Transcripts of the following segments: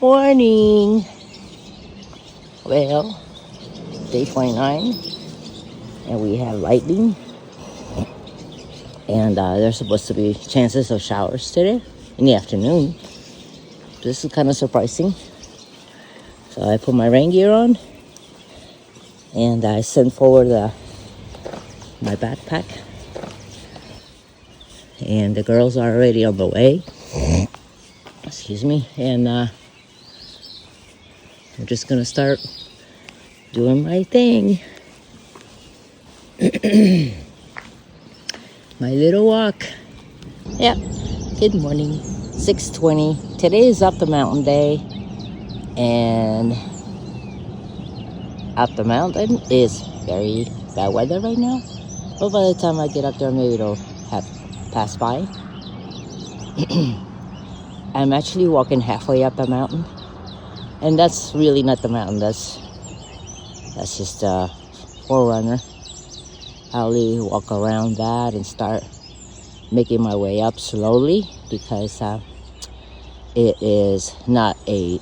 Morning. Well, day 29, and we have lightning, and there's supposed to be chances of showers today in the afternoon. This is kind of surprising. So I put my rain gear on, and I sent forward my backpack, and the girls are already on the way. Excuse me, and I'm just gonna start doing my thing. My little walk. Yeah. Good morning. 6:20. Today is up the mountain day, and up the mountain is very bad weather right now. But by the time I get up there, maybe it'll have passed by. I'm actually walking halfway up the mountain, and that's really not the mountain. That's just a forerunner. I'll walk around that and start making my way up slowly, because it is not a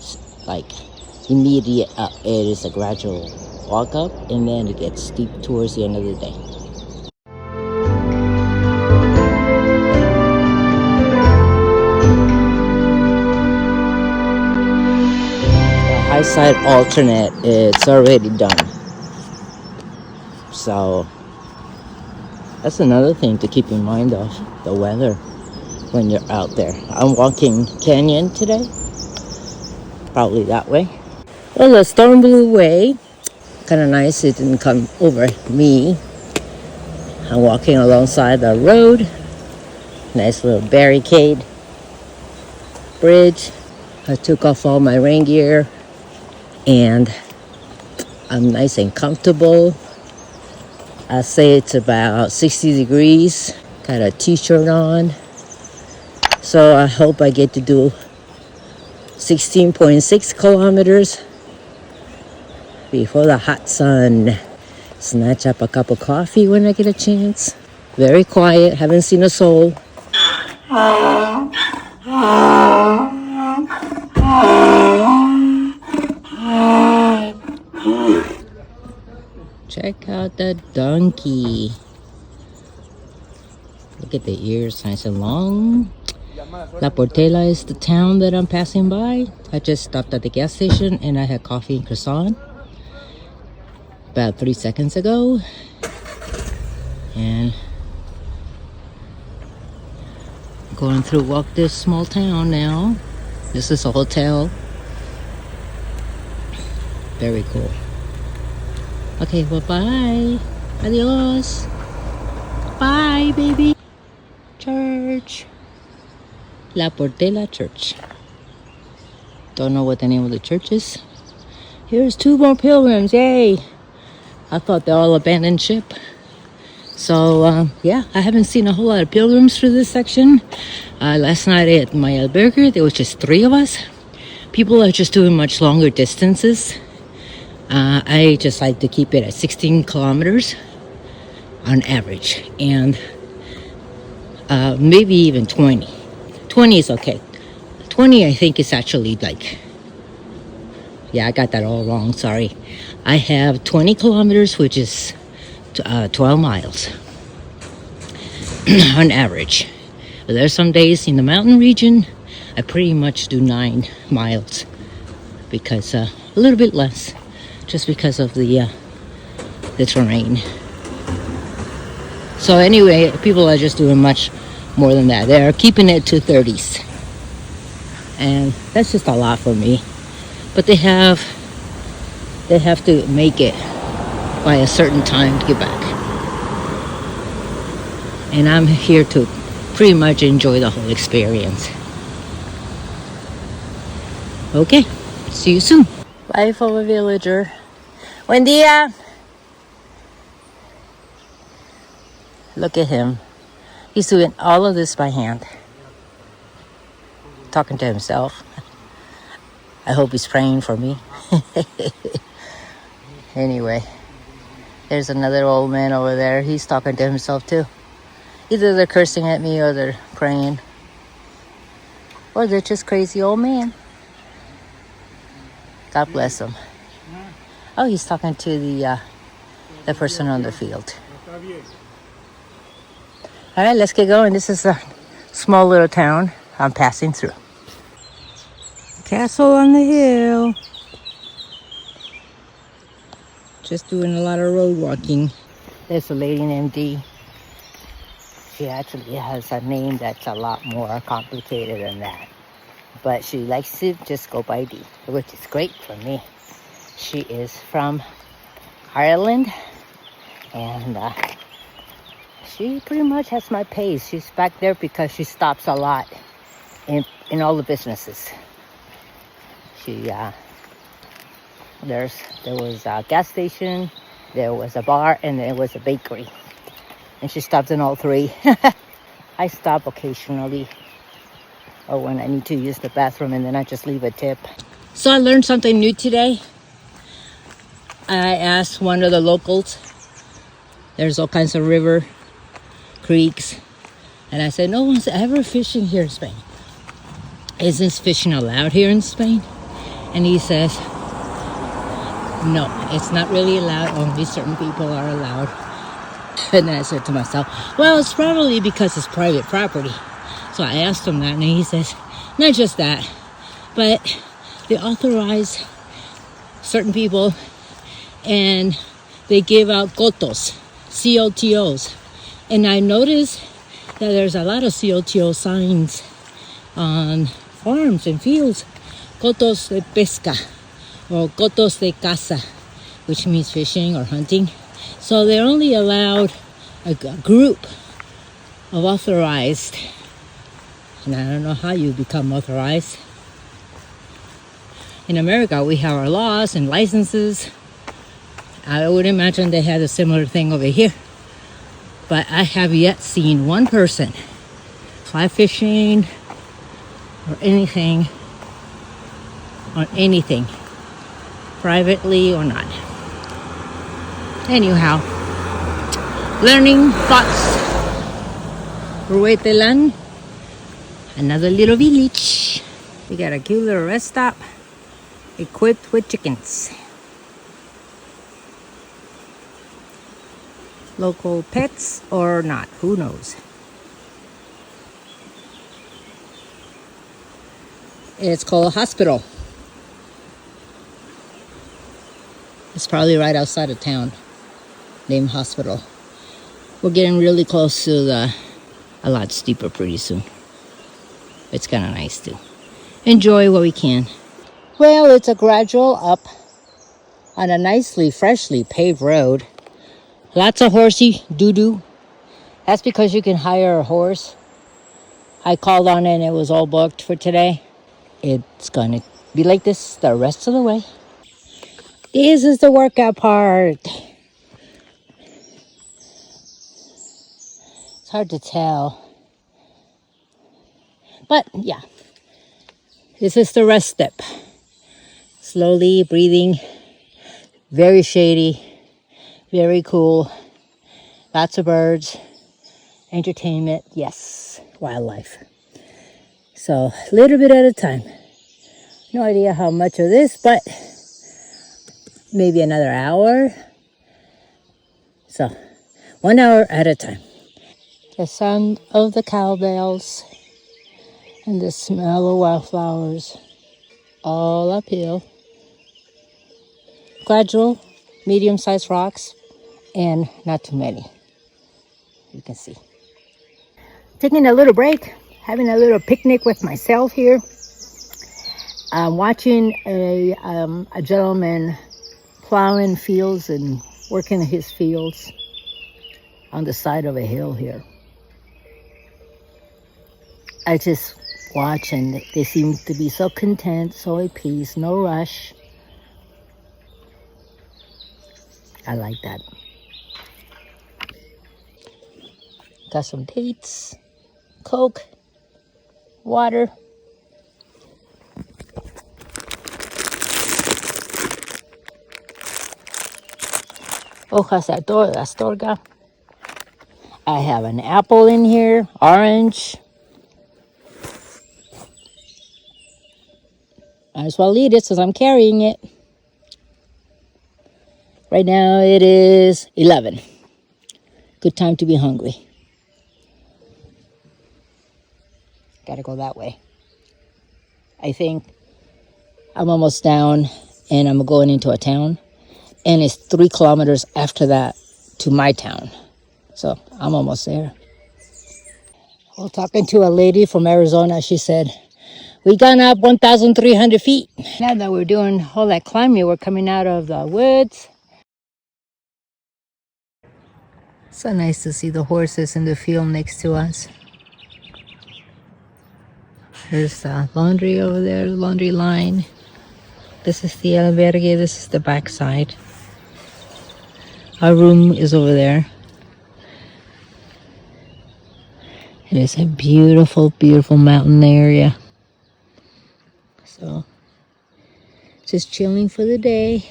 immediate up. It is a gradual walk up, and then it gets steep towards the end of the day. High side alternate, it's already done. So that's another thing to keep in mind of the weather when you're out there. I'm walking canyon today, probably that way. Well, the storm blew away. Kind of nice it didn't come over me. I'm walking alongside the road. Nice little barricade bridge. I took off all my rain gear, and I'm nice and comfortable. I say it's about 60 degrees. Got a t-shirt on. So I hope I get to do 16.6 kilometers before the hot sun. Snatch up a cup of coffee when I get a chance. Very quiet, haven't seen a soul. Check out the donkey. Look at the ears, nice and long. La Portela is the town that I'm passing by. I just stopped at the gas station and I had coffee and croissant about 3 seconds ago. And going through walk this small town now. This is a hotel. Very cool. Okay, well, bye. Adios. Bye, baby. Church. La Portela Church. Don't know what the name of the church is. Here's 2 more pilgrims. Yay. I thought they all abandoned ship. So, yeah, I haven't seen a whole lot of pilgrims through this section. Last night at my albergue, there was just 3 of us. People are just doing much longer distances. I just like to keep it at 16 kilometers on average, and maybe even 20. 20 is okay. 20, I think, is actually I got that all wrong, sorry. I have 20 kilometers, which is 12 miles on average. But there's some days in the mountain region, I pretty much do 9 miles, because a little bit less, just because of the terrain. So anyway, people are just doing much more than that. They're keeping it to 30s, and that's just a lot for me. But they have to make it by a certain time to get back, and I'm here to pretty much enjoy the whole experience. Okay, see you soon. Life of a villager. Buen día. Look at him. He's doing all of this by hand. Talking to himself. I hope he's praying for me. Anyway, there's another old man over there. He's talking to himself too. Either they're cursing at me or they're praying. Or they're just crazy old man. God bless him. Oh, he's talking to the person on the field. All right, let's get going. This is a small little town I'm passing through. Castle on the hill. Just doing a lot of road walking. There's a lady named Dee. She actually has a name that's a lot more complicated than that. But she likes to just go by Dee, which is great for me. She is from Ireland, and she pretty much has my pace. She's back there because she stops a lot in all the businesses. There was a gas station, there was a bar, and there was a bakery. And she stopped in all three. I stop occasionally, or when I need to use the bathroom, and then I just leave a tip. So I learned something new today. I asked one of the locals. There's all kinds of river, creeks, and I said, no one's ever fishing here in Spain. Isn't fishing allowed here in Spain? And he says, no, it's not really allowed. Only certain people are allowed. And then I said to myself, well, it's probably because it's private property. So I asked him that, and he says, not just that, but they authorize certain people, and they give out cotos, COTOs. And I noticed that there's a lot of COTO signs on farms and fields. Cotos de pesca, or cotos de caza, which means fishing or hunting. So they're only allowed a group of authorized, and I don't know how you become authorized. In America, we have our laws and licenses. I would imagine they had a similar thing over here. But I have yet seen one person fly fishing or anything, privately or not. Anyhow, learning thoughts. Ruetelan, another little village. We got a cute little rest stop equipped with chickens. Local pets or not, who knows? It's called a hospital. It's probably right outside of town, named Hospital. We're getting really close to a lot steeper pretty soon. It's kind of nice to enjoy what we can. Well, it's a gradual up on a nicely, freshly paved road. Lots of horsey doo-doo. That's because you can hire a horse. I called on it and it was all booked for today. It's gonna be like this the rest of the way. This is the workout part. It's hard to tell. But yeah, this is the rest step. Slowly breathing, very shady, very cool, lots of birds, entertainment, yes, wildlife. So a little bit at a time. No idea how much of this, but maybe another hour. So 1 hour at a time. The sound of the cowbells and the smell of wildflowers, all uphill. Gradual, medium-sized rocks, and not too many. You can see. Taking a little break, having a little picnic with myself here. I'm watching a gentleman plowing fields and working his fields on the side of a hill here. I just watch, and they seem to be so content, so at peace, no rush. I like that. Got some dates, Coke, water. Hojas de astorga. I have an apple in here, orange. Might as well eat it since I'm carrying it. Right now it is 11. Good time to be hungry. Gotta go that way. I think I'm almost down and I'm going into a town. And it's 3 kilometers after that to my town. So I'm almost there. Well, talking to a lady from Arizona, she said, we gone up 1,300 feet. Now that we're doing all that climbing, we're coming out of the woods. So nice to see the horses in the field next to us. There's the laundry over there, the laundry line. This is the albergue, this is the backside. Our room is over there. It is a beautiful, beautiful mountain area. So, just chilling for the day.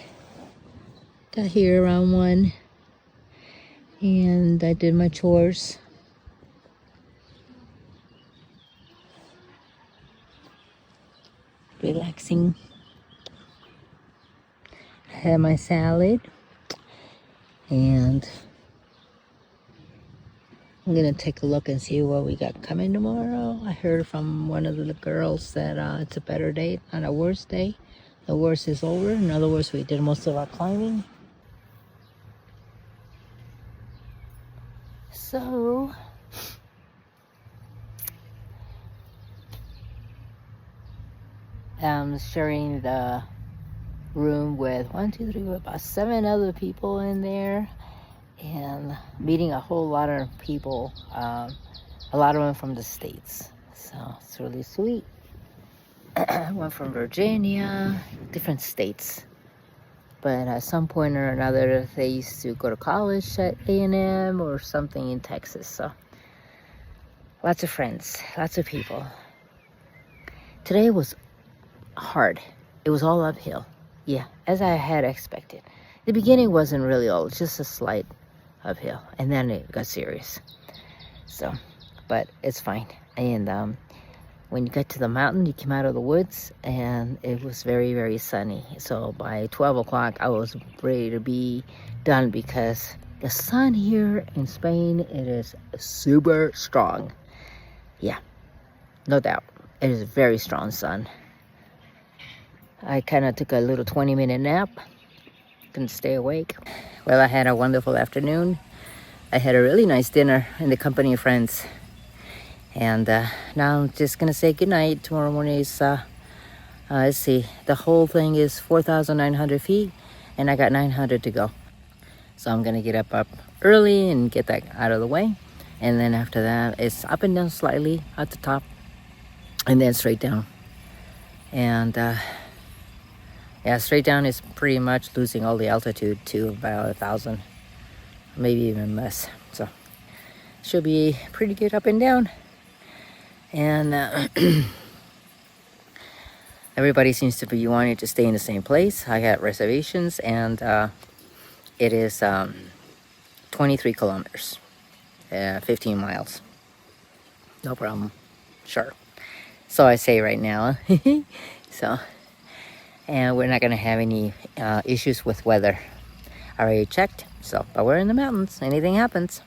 Got here around 1. And I did my chores. Relaxing. I had my salad. And I'm gonna take a look and see what we got coming tomorrow. I heard from one of the girls that it's a better day, not a worse day. The worst is over. In other words, we did most of our climbing. So I'm sharing the room with about 7 other people in there, and meeting a whole lot of people, a lot of them from the States. So it's really sweet. One from Virginia, different states. But at some point or another, they used to go to college at A&M or something in Texas. So lots of friends, lots of people. Today was hard. It was all uphill. Yeah, as I had expected. The beginning wasn't really all, just a slight uphill. And then it got serious. So, but it's fine. And when you get to the mountain, you came out of the woods, and it was very, very sunny. So by 12 o'clock, I was ready to be done, because the sun here in Spain, it is super strong. Yeah, no doubt. It is a very strong sun. I kind of took a little 20-minute nap. Couldn't stay awake. Well, I had a wonderful afternoon. I had a really nice dinner in the company of friends. And now I'm just gonna say goodnight. Tomorrow morning is, let's see, the whole thing is 4,900 feet, and I got 900 to go. So I'm gonna get up early and get that out of the way. And then after that, it's up and down slightly at the top, and then straight down. And yeah, straight down is pretty much losing all the altitude to about 1,000, maybe even less. So should be pretty good up and down. And everybody seems to be wanting to stay in the same place. I got reservations, and it is 23 kilometers, 15 miles. No problem. Sure. So I say right now. So, and we're not going to have any issues with weather. I already checked. So, but we're in the mountains. Anything happens.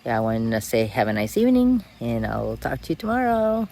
Yeah, I want to say have a nice evening, and I'll talk to you tomorrow.